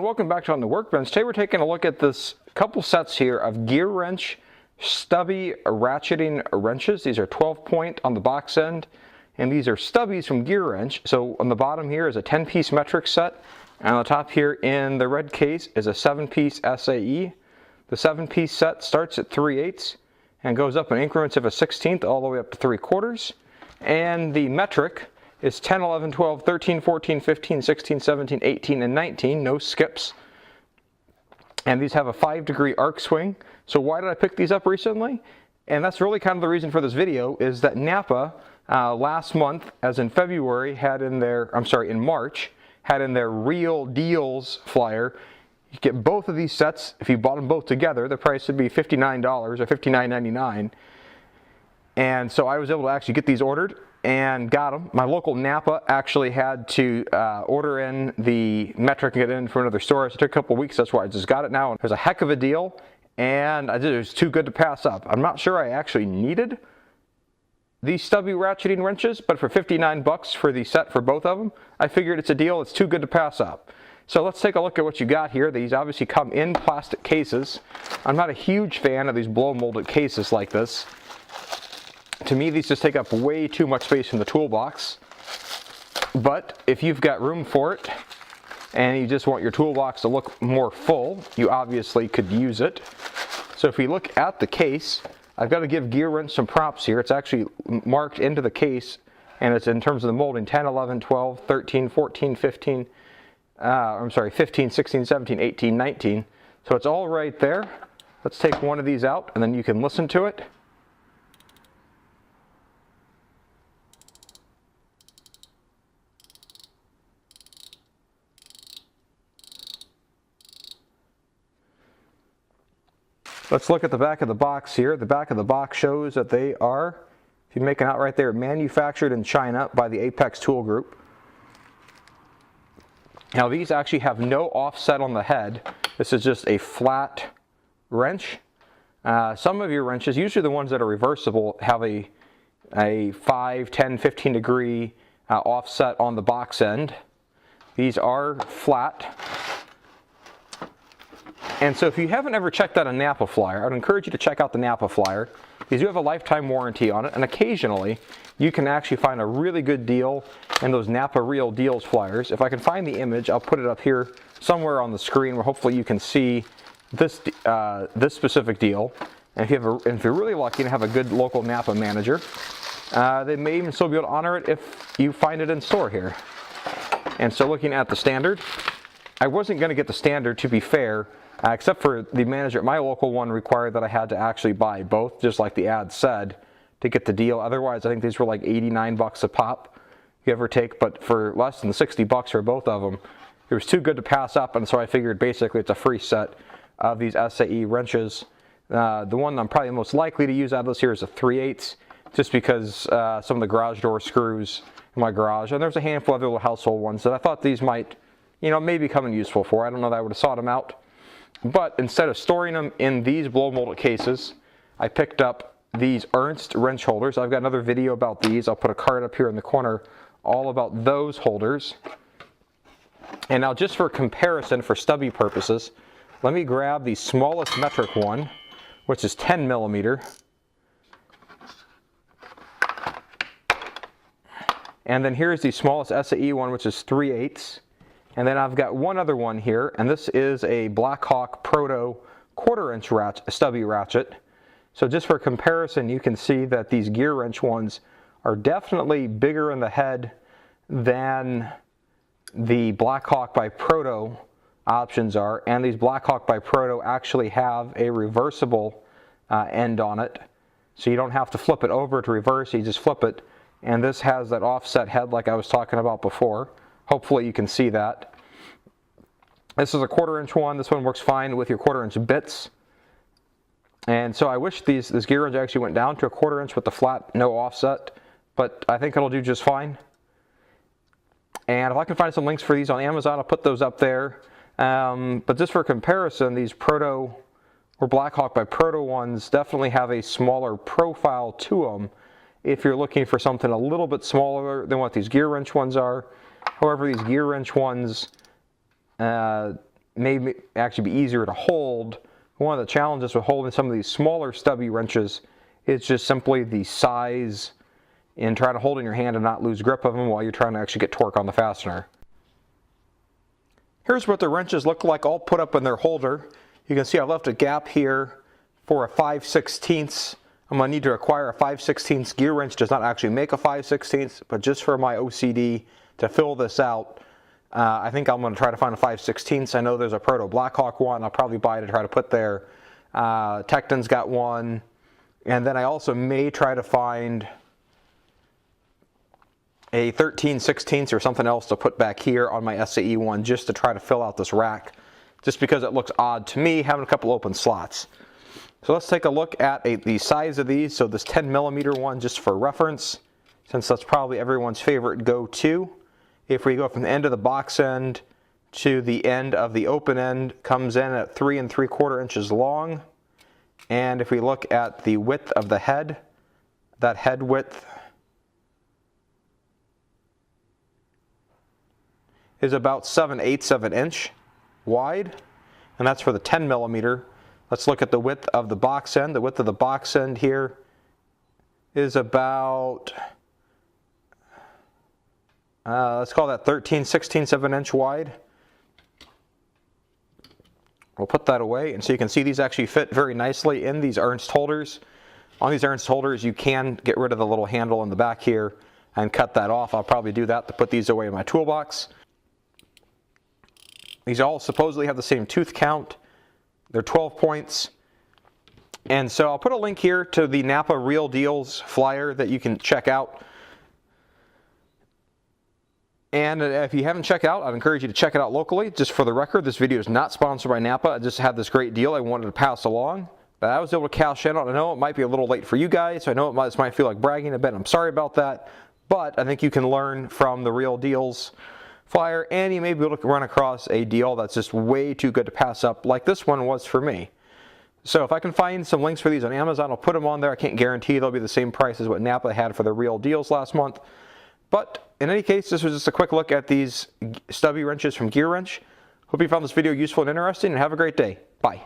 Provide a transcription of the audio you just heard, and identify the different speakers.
Speaker 1: welcome back to On the Workbench. Today we're taking a look at this couple sets here of Gearwrench Stubby ratcheting wrenches. These are 12-point on the box end, and these are Stubbies from Gearwrench. So on the bottom here is a 10-piece metric set, and on the top here in the red case is a 7-piece SAE. The 7-piece set starts at 3/8 and goes up in increments of a 1/16 all the way up to 3/4. And the metric is 10, 11, 12, 13, 14, 15, 16, 17, 18, and 19, no skips. And these have a 5-degree arc swing. So why did I pick these up recently? And that's really kind of the reason for this video, is that NAPA last month, as in February, in March, had in their Real Deals flyer. You get both of these sets. If you bought them both together, the price would be $59 or $59.99. And so I was able to actually get these ordered and got them. My local NAPA actually had to order in the metric and get it in from another store. So it took a couple weeks. That's why I just got it now. It was a heck of a deal, and it was too good to pass up. I'm not sure I actually needed these Stubby ratcheting wrenches, but for 59 bucks for the set for both of them, I figured it's a deal. It's too good to pass up. So let's take a look at what you got here. These obviously come in plastic cases. I'm not a huge fan of these blow molded cases like this. To me, these just take up way too much space in the toolbox. But if you've got room for it and you just want your toolbox to look more full, you obviously could use it. So if we look at the case, I've got to give Gearwrench some props here. It's actually marked into the case, and it's in terms of the molding 10, 11, 12, 13, 14, 15, 15, 16, 17, 18, 19. So it's all right there. Let's take one of these out, and then you can listen to it. Let's look at the back of the box here. The back of the box shows that they are, if you make it out right there, manufactured in China by the Apex Tool Group. Now these actually have no offset on the head. This is just a flat wrench. Some of your wrenches, usually the ones that are reversible, have a 5, 10, 15 degree offset on the box end. These are flat. And so if you haven't ever checked out a NAPA flyer, I'd encourage you to check out the NAPA flyer. These do have a lifetime warranty on it, and occasionally you can actually find a really good deal in those NAPA Real Deals flyers. If I can find the image, I'll put it up here somewhere on the screen where hopefully you can see this specific deal. And if you're really lucky and have a good local NAPA manager, they may even still be able to honor it if you find it in store here. And so looking at the standard, I wasn't going to get the standard, to be fair, except for the manager at my local one required that I had to actually buy both, just like the ad said, to get the deal. Otherwise, I think these were like 89 bucks a pop, give or take, but for less than 60 bucks for both of them, it was too good to pass up, and so I figured basically it's a free set of these SAE wrenches. The one I'm probably most likely to use out of this here is a 3/8, just because some of the garage door screws in my garage, and there's a handful of other little household ones that I thought these might, maybe come in useful for. I don't know that I would have sought them out. But instead of storing them in these blow molded cases, I picked up these Ernst wrench holders. I've got another video about these. I'll put a card up here in the corner all about those holders. And now just for comparison, for stubby purposes, let me grab the smallest metric one, which is 10 millimeter. And then here's the smallest SAE one, which is 3/8. And then I've got one other one here, and this is a Blackhawk Proto 1/4" stubby ratchet. So just for comparison, you can see that these Gearwrench ones are definitely bigger in the head than the Blackhawk by Proto options are, and these Blackhawk by Proto actually have a reversible end on it. So you don't have to flip it over to reverse, you just flip it, and this has that offset head like I was talking about before. Hopefully you can see that. This is a 1/4" one. This one works fine with your 1/4" bits. And so I wish this Gearwrench actually went down to a 1/4" with the flat, no offset, but I think it'll do just fine. And if I can find some links for these on Amazon, I'll put those up there. But just for comparison, these Proto or Blackhawk by Proto ones definitely have a smaller profile to them if you're looking for something a little bit smaller than what these Gearwrench ones are. However, these Gearwrench ones may actually be easier to hold. One of the challenges with holding some of these smaller stubby wrenches is just simply the size and trying to hold in your hand and not lose grip of them while you're trying to actually get torque on the fastener. Here's what the wrenches look like all put up in their holder. You can see I left a gap here for a 5/16. I'm going to need to acquire a 5/16. Gearwrench does not actually make a 5/16, but just for my OCD to fill this out, I think I'm going to try to find a 5/16. I know there's a Proto Blackhawk one. I'll probably buy it to try to put there. Tecton's got one. And then I also may try to find a 13/16 or something else to put back here on my SAE one just to try to fill out this rack, just because it looks odd to me having a couple open slots. So let's take a look at the size of these. So this 10mm one, just for reference, since that's probably everyone's favorite go-to. If we go from the end of the box end to the end of the open end, comes in at 3 3/4 inches long. And if we look at the width of the head, that head width is about 7/8 of an inch wide, and that's for the 10mm. Let's look at the width of the box end. The width of the box end here is about, let's call that 13/16 of an inch wide. We'll put that away, and so you can see these actually fit very nicely in these Ernst holders. On these Ernst holders, you can get rid of the little handle in the back here and cut that off. I'll probably do that to put these away in my toolbox. These all supposedly have the same tooth count. They're 12 points. And so I'll put a link here to the NAPA Real Deals flyer that you can check out. And if you haven't checked out, I'd encourage you to check it out locally. Just for the record, this video is not sponsored by NAPA. I just had this great deal I wanted to pass along that I was able to cash in on. I know it might be a little late for you guys. I know this might feel like bragging a bit. I'm sorry about that. But I think you can learn from the Real Deals flyer, and you may be able to run across a deal that's just way too good to pass up, like this one was for me. So if I can find some links for these on Amazon, I'll put them on there. I can't guarantee they'll be the same price as what NAPA had for the Real Deals last month. But in any case, this was just a quick look at these stubby wrenches from Gearwrench. Hope you found this video useful and interesting, and have a great day. Bye.